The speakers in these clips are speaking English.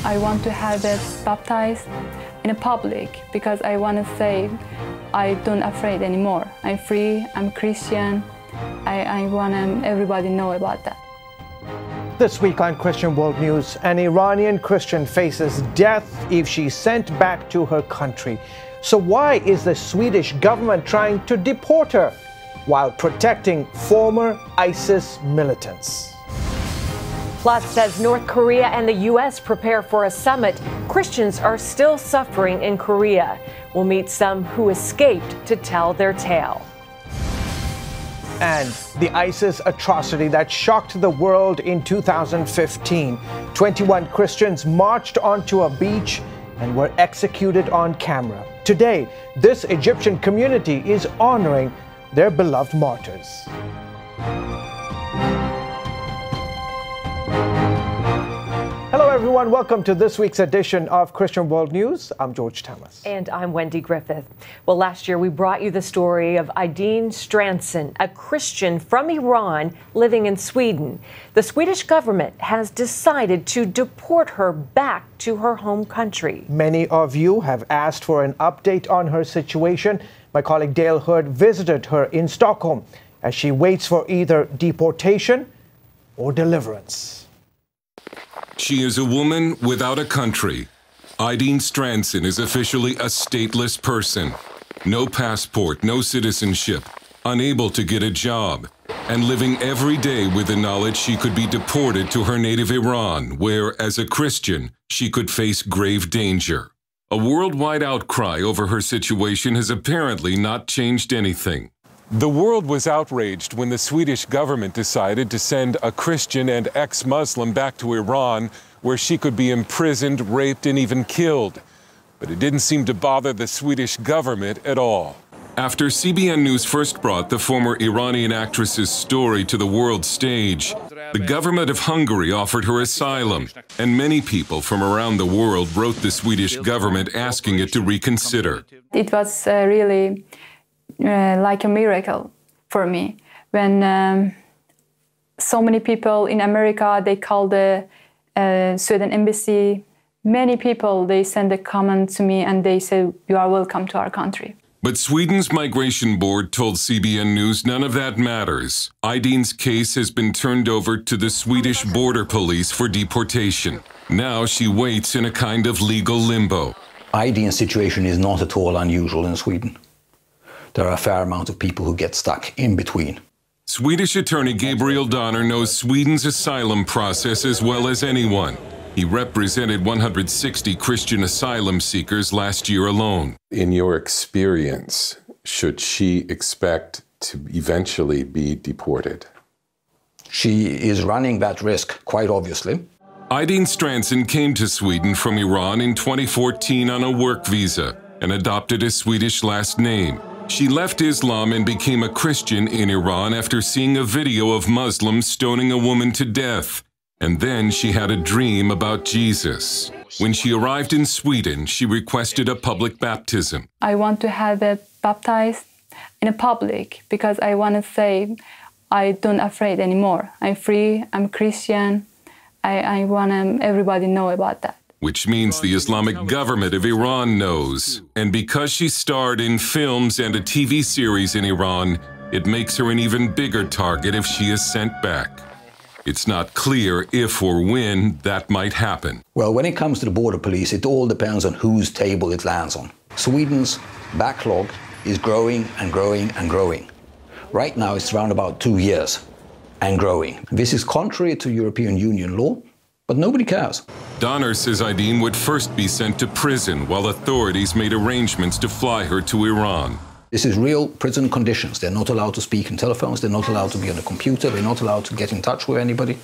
I want to have it baptized in a public because I want to say I don't afraid anymore. I'm free, I'm Christian. I want everybody know about that. This week on Christian World News, an Iranian Christian faces death if she's sent back to her country. So why is the Swedish government trying to deport her while protecting former ISIS militants? Plus, as North Korea and the U.S. prepare for a summit, Christians are still suffering in Korea. We'll meet some who escaped to tell their tale. And the ISIS atrocity that shocked the world in 2015. 21 Christians marched onto a beach and were executed on camera. Today, this Egyptian community is honoring their beloved martyrs. Hello everyone, welcome to this week's edition of Christian World News. I'm George Thomas. And I'm Wendy Griffith. Well, last year we brought you the story of Aydin Stranson, a Christian from Iran living in Sweden. The Swedish government has decided to deport her back to her home country. Many of you have asked for an update on her situation. My colleague Dale Hurd visited her in Stockholm as she waits for either deportation or deliverance. She is a woman without a country. Aydin Stranson is officially a stateless person. No passport, no citizenship, unable to get a job, and living every day with the knowledge she could be deported to her native Iran, where, as a Christian, she could face grave danger. A worldwide outcry over her situation has apparently not changed anything. The world was outraged when the Swedish government decided to send a Christian and ex-Muslim back to Iran, where she could be imprisoned, raped, and even killed. But it didn't seem to bother the Swedish government at all. After CBN News first brought the former Iranian actress's story to the world stage, the government of Hungary offered her asylum, and many people from around the world wrote the Swedish government asking it to reconsider. It was really like a miracle for me when so many people in America, they called the Sweden embassy. Many people, they send a comment to me and they say, you are welcome to our country. But Sweden's migration board told CBN News none of that matters. Aydin's case has been turned over to the Swedish border police for deportation. Now she waits in a kind of legal limbo. Aydin's situation is not at all unusual in Sweden. There are a fair amount of people who get stuck in between. Swedish attorney Gabriel Donner knows Sweden's asylum process as well as anyone. He represented 160 Christian asylum seekers last year alone. In your experience, should she expect to eventually be deported? She is running that risk, quite obviously. Aydin Stranson came to Sweden from Iran in 2014 on a work visa and adopted a Swedish last name. She left Islam and became a Christian in Iran after seeing a video of Muslims stoning a woman to death. And then she had a dream about Jesus. When she arrived in Sweden, she requested a public baptism. I want to have it baptized in a public because I want to say I don't afraid anymore. I'm free, I'm Christian. I want everybody know about that. Which means the Islamic government of Iran knows. And because she starred in films and a TV series in Iran, it makes her an even bigger target if she is sent back. It's not clear if or when that might happen. Well, when it comes to the border police, it all depends on whose table it lands on. Sweden's backlog is growing and growing and growing. Right now, it's around about 2 years and growing. This is contrary to European Union law, but nobody cares. Donner says Aydin would first be sent to prison while authorities made arrangements to fly her to Iran. This is real prison conditions. They're not allowed to speak in telephones. They're not allowed to be on a computer. They're not allowed to get in touch with anybody.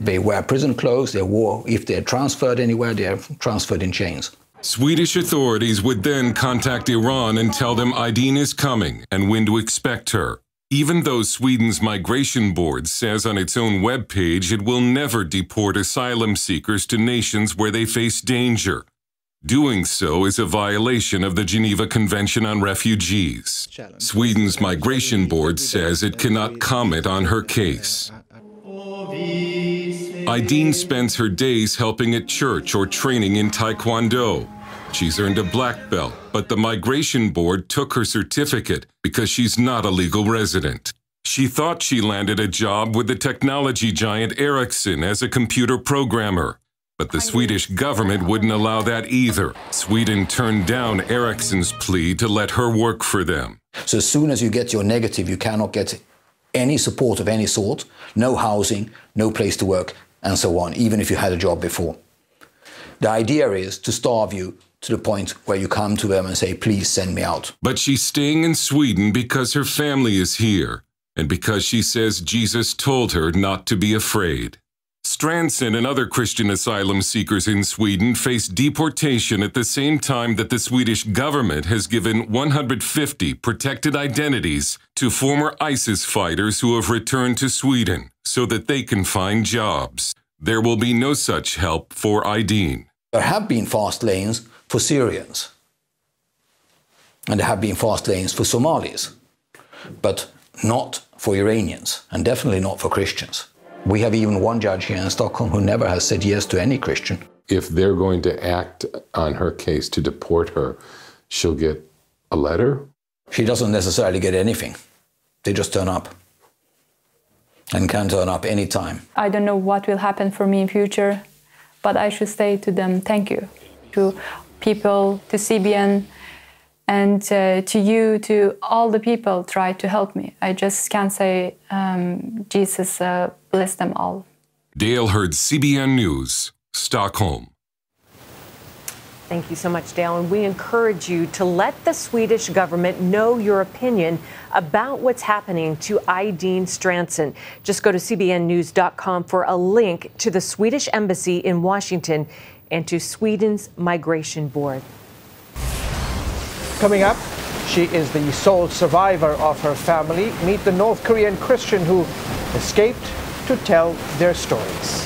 They wear prison clothes. If they're transferred anywhere, they're transferred in chains. Swedish authorities would then contact Iran and tell them Aydin is coming and when to expect her. Even though Sweden's migration board says on its own webpage it will never deport asylum seekers to nations where they face danger. Doing so is a violation of the Geneva Convention on Refugees. Sweden's migration board says it cannot comment on her case. Ideen spends her days helping at church or training in Taekwondo. She's earned a black belt, but the Migration Board took her certificate because she's not a legal resident. She thought she landed a job with the technology giant Ericsson as a computer programmer. But the Swedish government wouldn't allow that either. Sweden turned down Ericsson's plea to let her work for them. So as soon as you get your negative, you cannot get any support of any sort, no housing, no place to work, and so on, even if you had a job before. The idea is to starve you to the point where you come to them and say, please send me out. But she's staying in Sweden because her family is here, and because she says Jesus told her not to be afraid. Stransson and other Christian asylum seekers in Sweden face deportation at the same time that the Swedish government has given 150 protected identities to former ISIS fighters who have returned to Sweden so that they can find jobs. There will be no such help for Ideen. There have been fast lanes for Syrians, and there have been fast lanes for Somalis, but not for Iranians, and definitely not for Christians. We have even one judge here in Stockholm who never has said yes to any Christian. If they're going to act on her case to deport her, she'll get a letter? She doesn't necessarily get anything. They just turn up, and can turn up anytime. I don't know what will happen for me in future, but I should say to them, thank you. To people, to CBN, and to you, to all the people try to help me. I just can't say Jesus bless them all. Dale Hurd, CBN News, Stockholm. Thank you so much, Dale. And we encourage you to let the Swedish government know your opinion about what's happening to Ideen Stransson. Just go to cbnnews.com for a link to the Swedish Embassy in Washington and to Sweden's Migration Board. Coming up, she is the sole survivor of her family. Meet the North Korean Christian who escaped to tell their stories.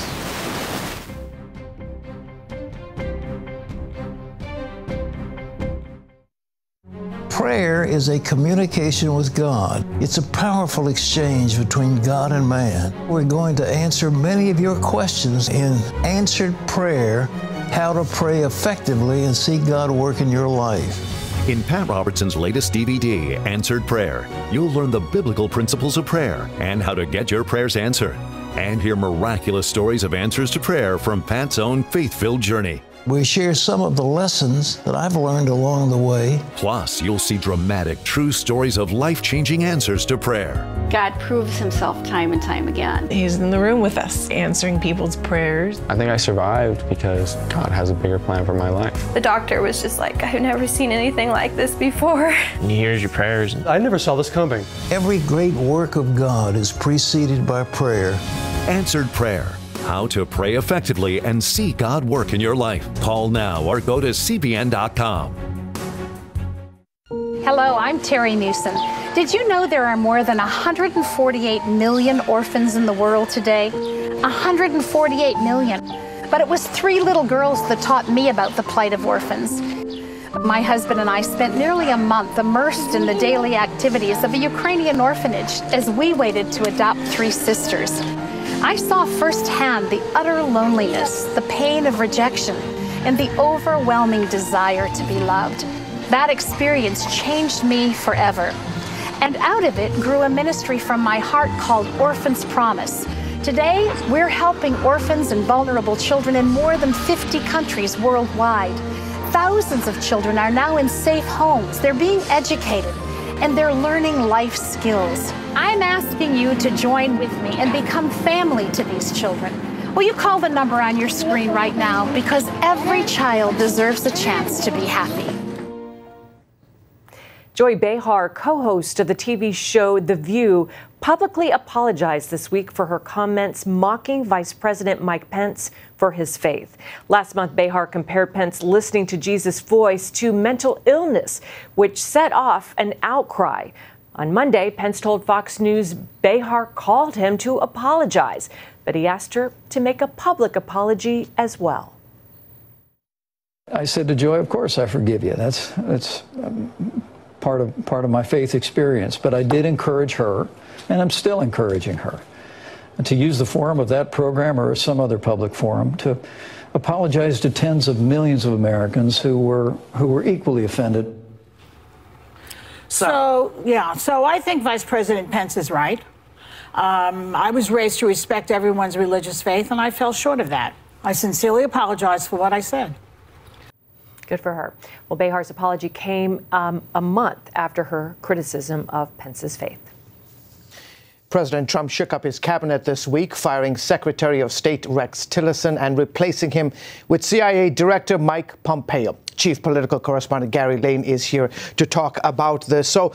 Prayer is a communication with God. It's a powerful exchange between God and man. We're going to answer many of your questions in Answered Prayer, how to pray effectively and see God work in your life. In Pat Robertson's latest DVD, Answered Prayer, you'll learn the biblical principles of prayer and how to get your prayers answered. And hear miraculous stories of answers to prayer from Pat's own faith-filled journey. We share some of the lessons that I've learned along the way. Plus, you'll see dramatic, true stories of life-changing answers to prayer. God proves himself time and time again. He's in the room with us, answering people's prayers. I think I survived because God has a bigger plan for my life. The doctor was just like, I've never seen anything like this before. He hears your prayers. I never saw this coming. Every great work of God is preceded by prayer. Answered Prayer. How to pray effectively and see God work in your life. Call now or go to cbn.com. Hello, I'm Terry Newsom. Did you know there are more than 148 million orphans in the world today? 148 million. But it was 3 little girls that taught me about the plight of orphans. My husband and I spent nearly a month immersed in the daily activities of a Ukrainian orphanage as we waited to adopt 3 sisters. I saw firsthand the utter loneliness, the pain of rejection, and the overwhelming desire to be loved. That experience changed me forever. And out of it grew a ministry from my heart called Orphans Promise. Today, we're helping orphans and vulnerable children in more than 50 countries worldwide. Thousands of children are now in safe homes. They're being educated, and they're learning life skills. I'm asking you to join with me and become family to these children. Will you call the number on your screen right now? Because every child deserves a chance to be happy. Joy Behar, co-host of the TV show The View, publicly apologized this week for her comments mocking Vice President Mike Pence for his faith. Last month, Behar compared Pence listening to Jesus' voice to mental illness, which set off an outcry. On Monday, Pence told Fox News Behar called him to apologize, but he asked her to make a public apology as well. I said to Joy, of course I forgive you. That's part of my faith experience. But I did encourage her, and I'm still encouraging her. to use the forum of that program or some other public forum to apologize to tens of millions of Americans who were equally offended. So I think Vice President Pence is right. I was raised to respect everyone's religious faith, and I fell short of that. I sincerely apologize for what I said. Good for her. Well, Behar's apology came a month after her criticism of Pence's faith. President Trump shook up his cabinet this week, firing Secretary of State Rex Tillerson and replacing him with CIA Director Mike Pompeo. Chief political correspondent Gary Lane is here to talk about this. So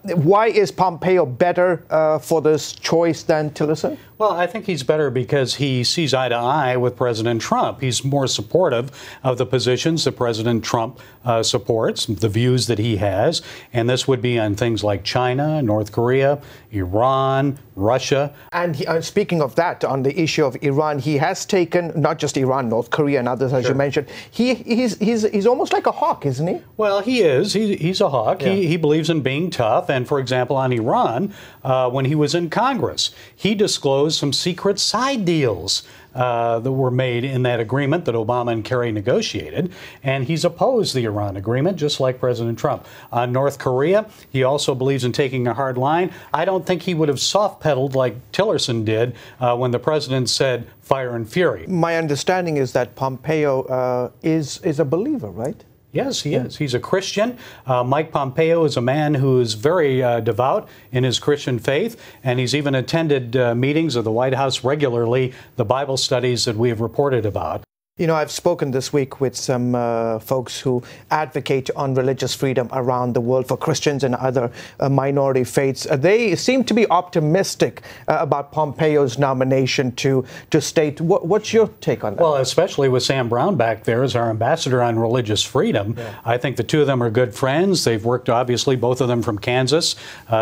why is Pompeo better for this choice than Tillerson? Well, I think he's better because he sees eye to eye with President Trump. He's more supportive of the positions that President Trump supports, the views that he has. And this would be on things like China, North Korea, Iran, Russia. And speaking of that, on the issue of Iran, he has taken not just Iran, North Korea and others, as you mentioned. He's almost like a hawk, isn't he? Well, he is. He's a hawk. Yeah. He believes in being tough. And, for example, on Iran, when he was in Congress, he disclosed some secret side deals that were made in that agreement that Obama and Kerry negotiated. And he's opposed the Iran agreement, just like President Trump. On North Korea, he also believes in taking a hard line. I don't think he would have soft-pedaled like Tillerson did when the president said fire and fury. My understanding is that Pompeo is a believer, right? Yes, he is. He's a Christian. Mike Pompeo is a man who is very devout in his Christian faith, and he's even attended meetings of the White House regularly, the Bible studies that we have reported about. You know, I've spoken this week with some folks who advocate on religious freedom around the world for Christians and other minority faiths. They seem to be optimistic about Pompeo's nomination to state. What's your take on that? Well, especially with Sam Brown back there as our ambassador on religious freedom. Yeah. I think the two of them are good friends. They've worked, obviously, both of them from Kansas.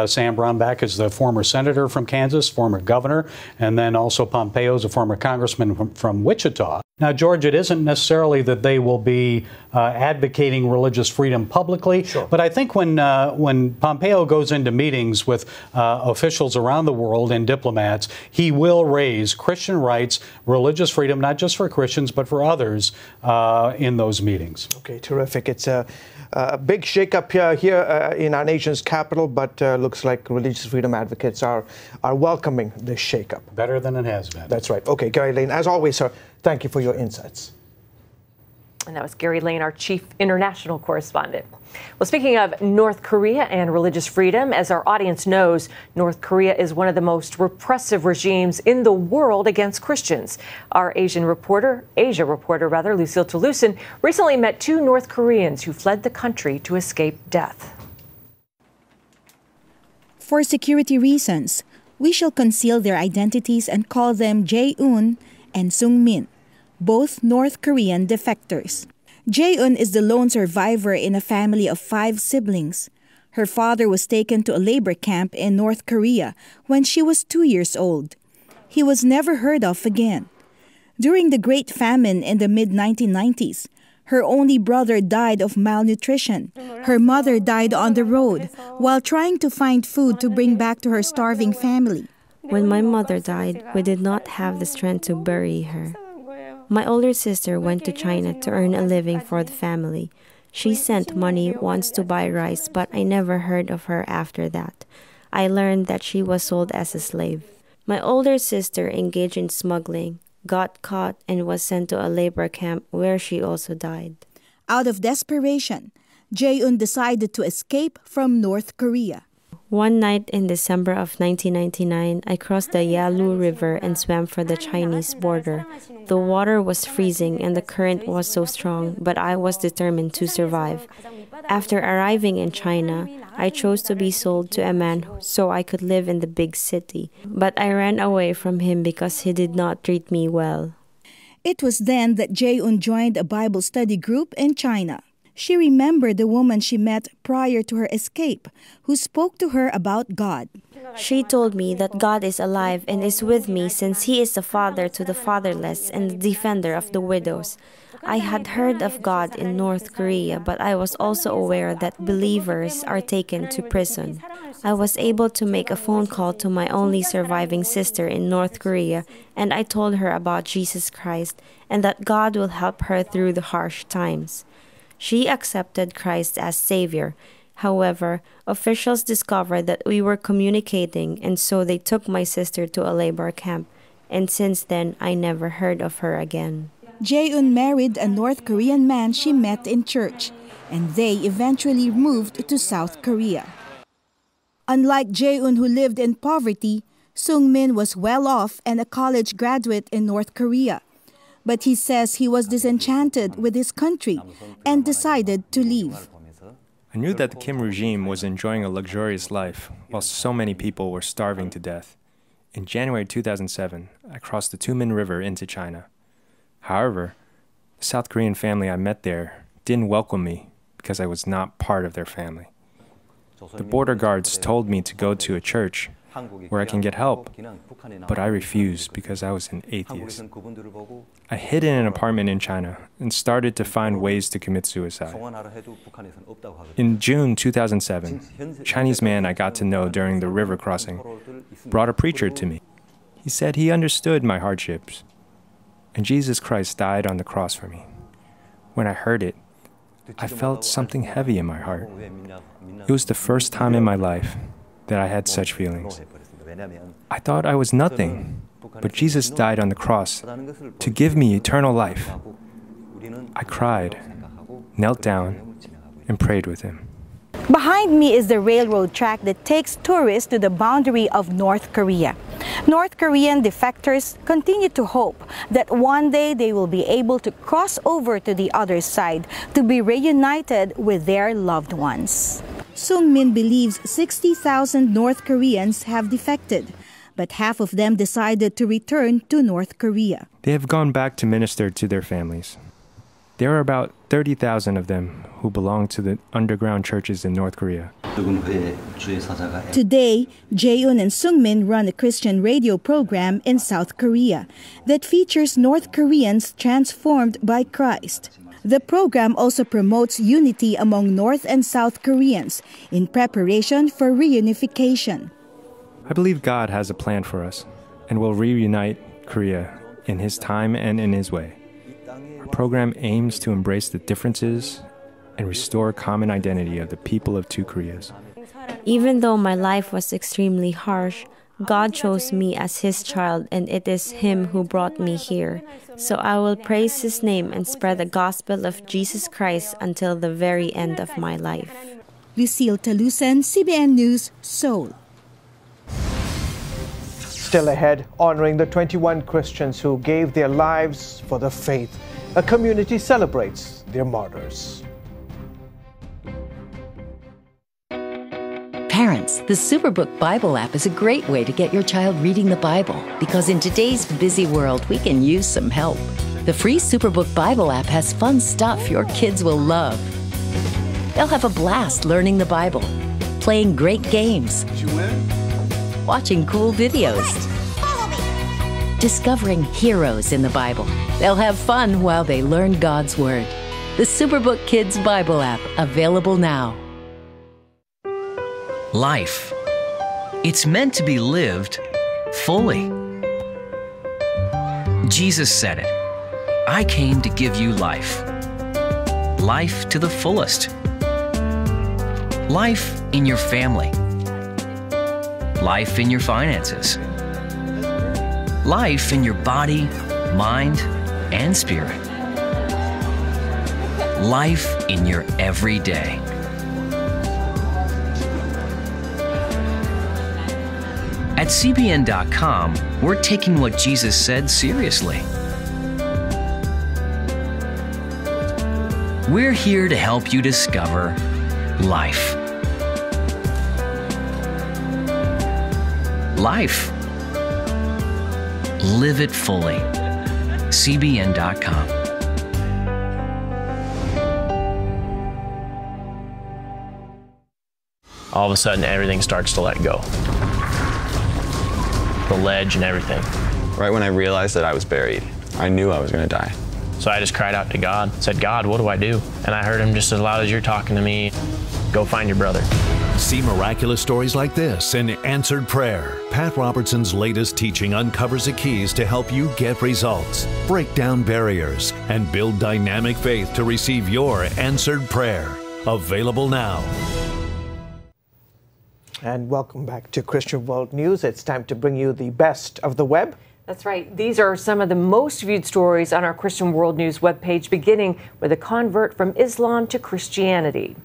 Sam Brownback is the former senator from Kansas, former governor, and then also Pompeo is a former congressman from Wichita. Now, George, it isn't necessarily that they will be advocating religious freedom publicly, but I think when Pompeo goes into meetings with officials around the world and diplomats, he will raise Christian rights, religious freedom, not just for Christians, but for others in those meetings. Okay, terrific. It's a big shakeup here in our nation's capital, but looks like religious freedom advocates are welcoming this shakeup. Better than it has been. That's right. Okay, Gary Lane, as always, sir, thank you for your insights. And that was Gary Lane, our chief international correspondent. Well, speaking of North Korea and religious freedom, as our audience knows, North Korea is one of the most repressive regimes in the world against Christians. Our Asia reporter, Lucille Tillerson, recently met two North Koreans who fled the country to escape death. For security reasons, we shall conceal their identities and call them Jae-un and Sung-min, both North Korean defectors. Jae-un is the lone survivor in a family of 5 siblings. Her father was taken to a labor camp in North Korea when she was 2 years old. He was never heard of again. During the Great Famine in the mid-1990s, her only brother died of malnutrition. Her mother died on the road while trying to find food to bring back to her starving family. When my mother died, we did not have the strength to bury her. My older sister went to China to earn a living for the family. She sent money once to buy rice, but I never heard of her after that. I learned that she was sold as a slave. My older sister engaged in smuggling, got caught, and was sent to a labor camp where she also died. Out of desperation, Jae-un decided to escape from North Korea. One night in December of 1999, I crossed the Yalu River and swam for the Chinese border. The water was freezing and the current was so strong, but I was determined to survive. After arriving in China, I chose to be sold to a man so I could live in the big city. But I ran away from him because he did not treat me well. It was then that Jae-un joined a Bible study group in China. She remembered the woman she met prior to her escape, who spoke to her about God. She told me that God is alive and is with me since He is the father to the fatherless and the defender of the widows. I had heard of God in North Korea, but I was also aware that believers are taken to prison. I was able to make a phone call to my only surviving sister in North Korea, and I told her about Jesus Christ and that God will help her through the harsh times. She accepted Christ as Savior. However, officials discovered that we were communicating, and so they took my sister to a labor camp. And since then, I never heard of her again. Jae-un married a North Korean man she met in church, and they eventually moved to South Korea. Unlike Jae-un, who lived in poverty, Sung-min was well off and a college graduate in North Korea. But he says he was disenchanted with his country and decided to leave. I knew that the Kim regime was enjoying a luxurious life while so many people were starving to death. In January 2007, I crossed the Tumen River into China. However, the South Korean family I met there didn't welcome me because I was not part of their family. The border guards told me to go to a church where I can get help, but I refused because I was an atheist. I hid in an apartment in China and started to find ways to commit suicide. In June 2007, a Chinese man I got to know during the river crossing brought a preacher to me. He said he understood my hardships, and Jesus Christ died on the cross for me. When I heard it, I felt something heavy in my heart. It was the first time in my life that I had such feelings. I thought I was nothing, but Jesus died on the cross to give me eternal life. I cried, knelt down, and prayed with him. Behind me is the railroad track that takes tourists to the boundary of North Korea. North Korean defectors continue to hope that one day they will be able to cross over to the other side to be reunited with their loved ones. Sung-min believes 60,000 North Koreans have defected, but half of them decided to return to North Korea. They have gone back to minister to their families. There are about 30,000 of them who belong to the underground churches in North Korea. Today, Jae-un and Sung-min run a Christian radio program in South Korea that features North Koreans transformed by Christ. The program also promotes unity among North and South Koreans in preparation for reunification. I believe God has a plan for us and will reunite Korea in His time and in His way. Our program aims to embrace the differences and restore common identity of the people of two Koreas. Even though my life was extremely harsh, God chose me as His child, and it is Him who brought me here. So I will praise His name and spread the gospel of Jesus Christ until the very end of my life. Lucille Tillerson, CBN News, Seoul. Still ahead, honoring the 21 Christians who gave their lives for the faith. A community celebrates their martyrs. Parents, the Superbook Bible app is a great way to get your child reading the Bible, because in today's busy world, we can use some help. The free Superbook Bible app has fun stuff your kids will love. They'll have a blast learning the Bible, playing great games, watching cool videos, discovering heroes in the Bible. They'll have fun while they learn God's Word. The Superbook Kids Bible app, available now. Life. It's meant to be lived fully. Jesus said it. I came to give you life. Life to the fullest. Life in your family. Life in your finances. Life in your body, mind, and spirit. Life in your everyday. At CBN.com, we're taking what Jesus said seriously. We're here to help you discover life. Life. Live it fully. CBN.com. All of a sudden, everything starts to let go. The ledge and everything. Right when I realized that I was buried, I knew I was going to die. So I just cried out to God, said, God, what do I do? And I heard him just as loud as you're talking to me, go find your brother. See miraculous stories like this in Answered Prayer. Pat Robertson's latest teaching uncovers the keys to help you get results, break down barriers, and build dynamic faith to receive your answered prayer. Available now. And welcome back to Christian World News. It's time to bring you the best of the web. That's right. These are some of the most viewed stories on our Christian World News webpage, beginning with a convert from Islam to Christianity.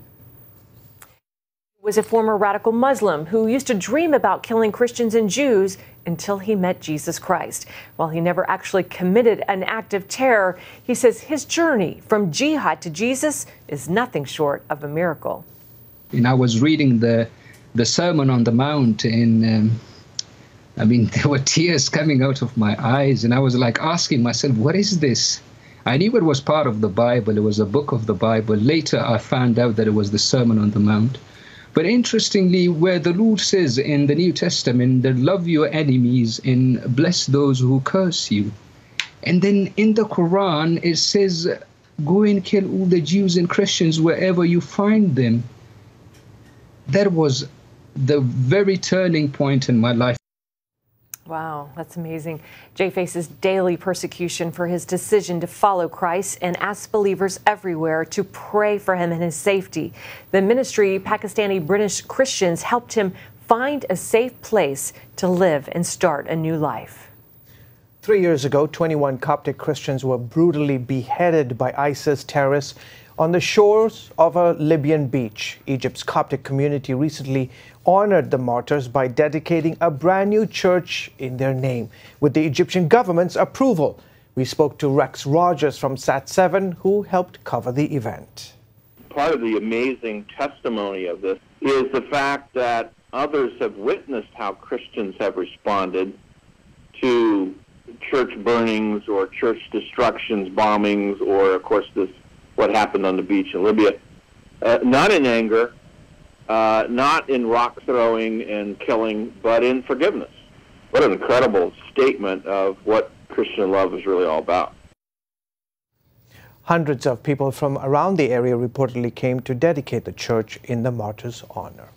Was a former radical Muslim who used to dream about killing Christians and Jews until he met Jesus Christ. While he never actually committed an act of terror, he says his journey from jihad to Jesus is nothing short of a miracle. And I was reading the Sermon on the Mount, and there were tears coming out of my eyes, and I was like asking myself, what is this? I knew it was part of the Bible. It was a book of the Bible. Later, I found out that it was the Sermon on the Mount. But interestingly, where the Lord says in the New Testament that love your enemies and bless those who curse you. And then in the Quran, it says, go and kill all the Jews and Christians wherever you find them. That was the very turning point in my life. Wow, that's amazing. Jay faces daily persecution for his decision to follow Christ and asks believers everywhere to pray for him and his safety. The ministry, Pakistani British Christians, helped him find a safe place to live and start a new life. 3 years ago, 21 Coptic Christians were brutally beheaded by ISIS terrorists on the shores of a Libyan beach. Egypt's Coptic community recently honored the martyrs by dedicating a brand new church in their name, with the Egyptian government's approval. We spoke to Rex Rogers from Sat7, who helped cover the event. Part of the amazing testimony of this is the fact that others have witnessed how Christians have responded to church burnings or church destructions, bombings, or, of course, what happened on the beach in Libya. Not in anger, not in rock throwing and killing, but in forgiveness. What an incredible statement of what Christian love is really all about. Hundreds of people from around the area reportedly came to dedicate the church in the martyrs' honor.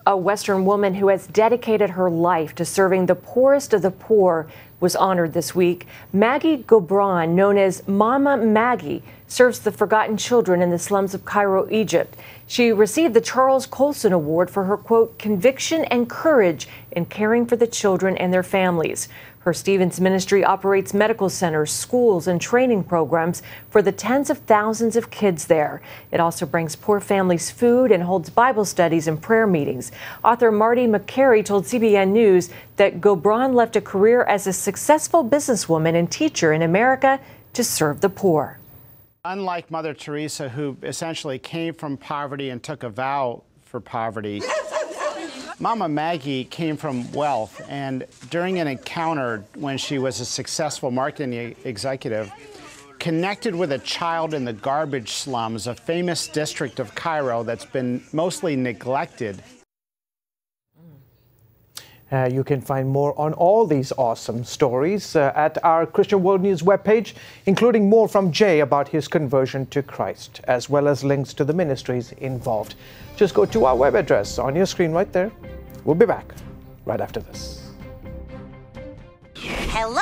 A Western woman who has dedicated her life to serving the poorest of the poor was honored this week. Maggie Gobran, known as Mama Maggie, serves the forgotten children in the slums of Cairo, Egypt. She received the Charles Colson Award for her, quote, conviction and courage in caring for the children and their families. Her Stevens ministry operates medical centers, schools, and training programs for the tens of thousands of kids there. It also brings poor families food and holds Bible studies and prayer meetings. Author Marty McCary told CBN News that Gobran left a career as a successful businesswoman and teacher in America to serve the poor. Unlike Mother Teresa, who essentially came from poverty and took a vow for poverty, Mama Maggie came from wealth, and during an encounter when she was a successful marketing executive, connected with a child in the garbage slums, a famous district of Cairo that's been mostly neglected. You can find more on all these awesome stories at our Christian World News webpage, including more from Jay about his conversion to Christ, as well as links to the ministries involved. Just go to our web address on your screen right there. We'll be back right after this. Hello?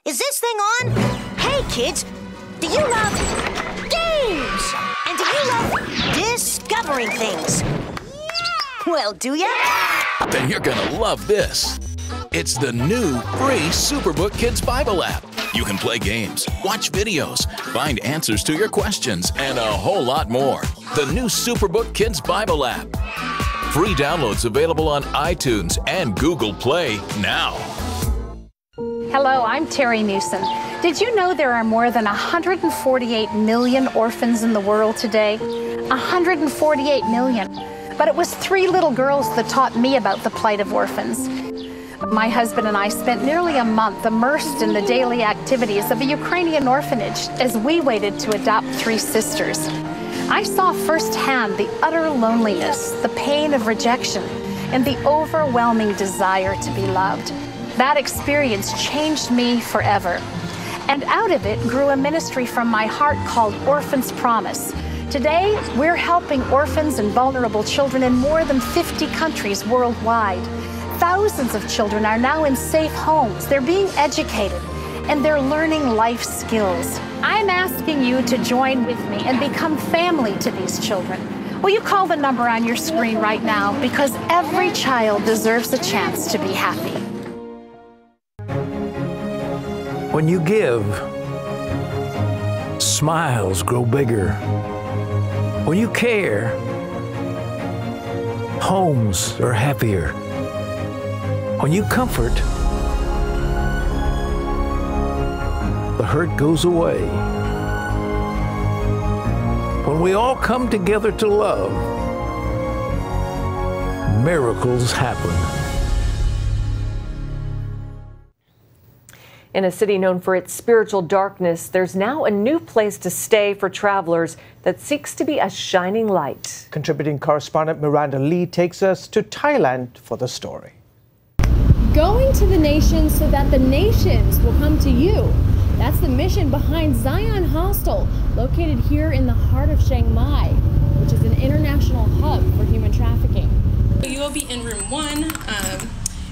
Is this thing on? Hey, kids, do you love games? And do you love discovering things? Well, do ya? Then you're gonna love this. It's the new free Superbook Kids Bible app. You can play games, watch videos, find answers to your questions, and a whole lot more. The new Superbook Kids Bible app. Free downloads available on iTunes and Google Play now. Hello, I'm Terry Newsom. Did you know there are more than 148 million orphans in the world today? 148 million. But it was 3 little girls that taught me about the plight of orphans. My husband and I spent nearly a month immersed in the daily activities of a Ukrainian orphanage as we waited to adopt 3 sisters. I saw firsthand the utter loneliness, the pain of rejection, and the overwhelming desire to be loved. That experience changed me forever. And out of it grew a ministry from my heart called Orphans Promise. Today, we're helping orphans and vulnerable children in more than 50 countries worldwide. Thousands of children are now in safe homes. They're being educated, and they're learning life skills. I'm asking you to join with me and become family to these children. Will you call the number on your screen right now? Because every child deserves a chance to be happy. When you give, smiles grow bigger. When you care, homes are happier. When you comfort, the hurt goes away. When we all come together to love, miracles happen. In a city known for its spiritual darkness, there's now a new place to stay for travelers that seeks to be a shining light. Contributing correspondent Miranda Lee takes us to Thailand for the story. Going to the nations so that the nations will come to you. That's the mission behind Zion Hostel, located here in the heart of Chiang Mai, which is an international hub for human trafficking. You will be in room 1,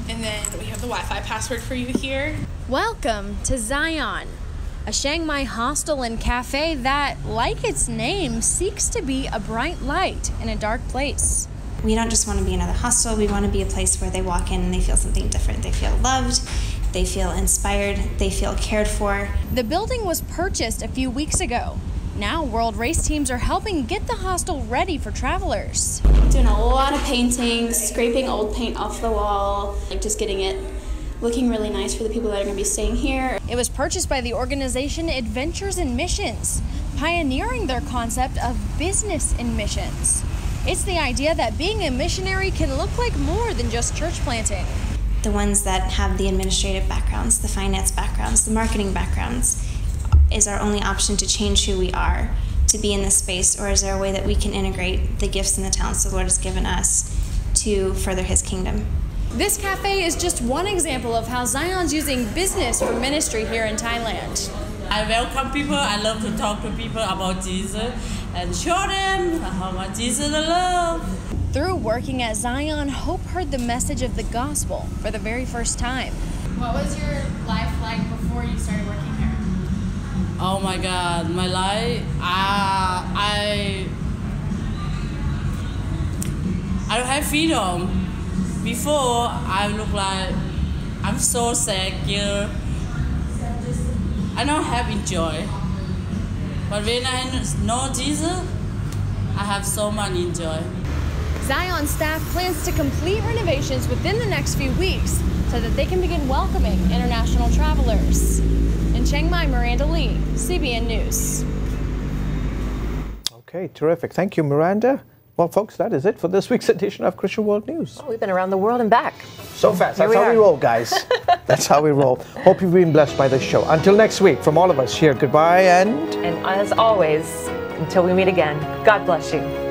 and then we have the Wi-Fi password for you here. Welcome to Zion, a Chiang Mai hostel and cafe that, like its name, seeks to be a bright light in a dark place. We don't just want to be another hostel, we want to be a place where they walk in and they feel something different. They feel loved, they feel inspired, they feel cared for. The building was purchased a few weeks ago. Now world race teams are helping get the hostel ready for travelers. Doing a lot of painting, scraping old paint off the wall, like just getting it looking really nice for the people that are going to be staying here. It was purchased by the organization Adventures in Missions, pioneering their concept of business in missions. It's the idea that being a missionary can look like more than just church planting. The ones that have the administrative backgrounds, the finance backgrounds, the marketing backgrounds, is our only option to change who we are, to be in this space, or is there a way that we can integrate the gifts and the talents the Lord has given us to further His kingdom? This cafe is just one example of how Zion's using business for ministry here in Thailand. I welcome people. I love to talk to people about Jesus and show them how much Jesus I love. Through working at Zion, Hope heard the message of the gospel for the very first time. What was your life like before you started working here? Oh my God, my life, I don't have freedom. Before, I look like I'm so sad here. I don't have enjoy. But when I know Jesus, I have so much enjoy. Zion staff plans to complete renovations within the next few weeks so that they can begin welcoming international travelers. In Chiang Mai, Miranda Lee, CBN News. Okay, terrific. Thank you, Miranda. Well, folks, that is it for this week's edition of Christian World News. Oh, we've been around the world and back. So fast. That's how we roll, guys. That's how we roll. Hope you've been blessed by this show. Until next week, from all of us here, goodbye and as always, until we meet again, God bless you.